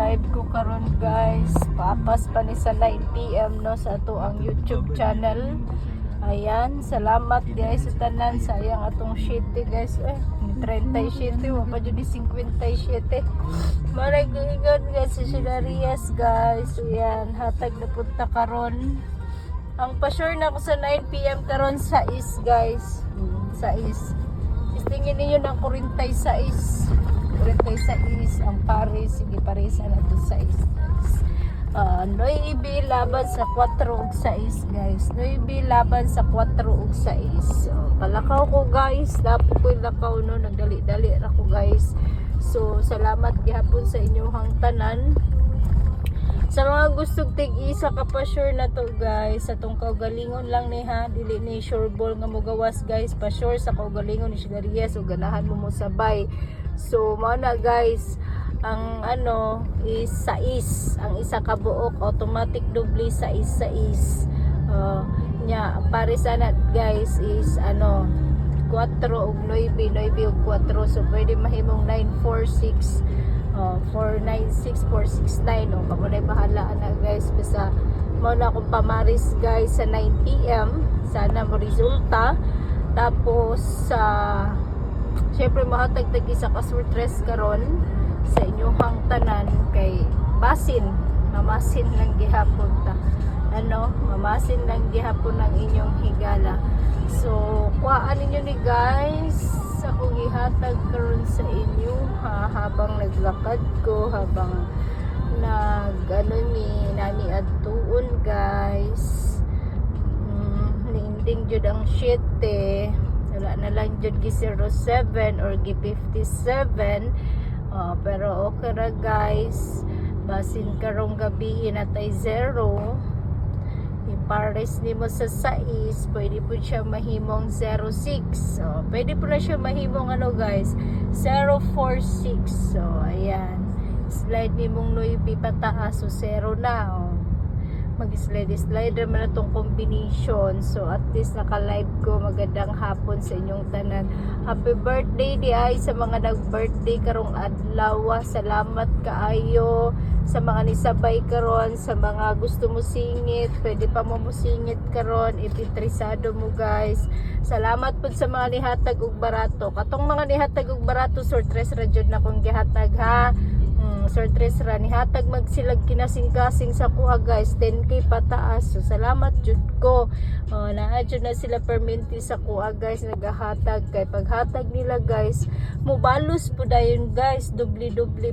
live ko karon guys. Papas pa ni sa 9 PM no sa ato ang YouTube channel. Ayan, salamat guys sa tanan. Sayang atong shitty guys. 37 wa pa jud 57. Marag-ingon guys sa Sinarias guys. Ayan, hatag na punta karon. Ang pa-sure na ako sa 9 PM karon sa is guys. Sa is. Istingin niyo ng 46. 46 ang Paris, sige Paris na to 6. 9 laban sa 4 ug 6 guys. 9 laban sa 4 ug 6. Palakaw ko guys, dapo ko lakaw no, nagdali-dali ra ko guys. So salamat gihapon sa inyong tanan. Sa mga gustong tig-isa ka pa sure na to guys, sa tong kaugalingon lang ni ha, dili ni sure ball nga mogawas guys, pa sure sa kaugalingon ni Sinarias o ganahan mo sabay. So mao na guys, ang ano is 6, ang isa ka buok automatic doble 6 nya pare sana guys is ano 4 ug 9 ug 4, so pwede mahimong 946 496 469 o kamunay bahala na guys. Basta mao na akong pamaris guys sa 9 PM, sana mo resulta. Tapos sa syempre mahatag isa ka surtres karon sa inyong tanan kay basin mamasin lang gihapon ta, ano mamasin lang gihapon ang inyong higala. So kuhaan ninyo ni guys sa akong ihatag karon sa inyo habang naglakad ko, habang ano ni nani adtuon guys. Niinding jud ang shit wala na lang jud gi 07 or gi 57. Pero okay ra guys, basin karong gabi natay 0. Ipares nimo sa 6, pwede po siya mahimong 06. So pwede po na siya mahimong ano guys 046. So ayan, slide nimong 9 pataas, so 0 na. Mag-slide naman na itong combination. So at least naka-live ko. Magandang hapon sa inyong tanan. Happy birthday di ay sa mga nag-birthday karong adlaw. Salamat kaayo sa mga nisabay karon, sa mga gusto mo singit, pwede pa mo musingit karon, ipintrisado mo guys. Salamat po sa mga nihatag og barato. Katong mga nihatag og barato, sortres ra jud na kong gihatag ha. Sortres ra nihatag magsilag kinasing-kasing sa kuha guys, 10k pataas. So salamat jud ko. Naa jud na sila perminti sa kuha guys, nagahatag kay paghatag nila guys, mubalos po dayon guys, dubli-dubli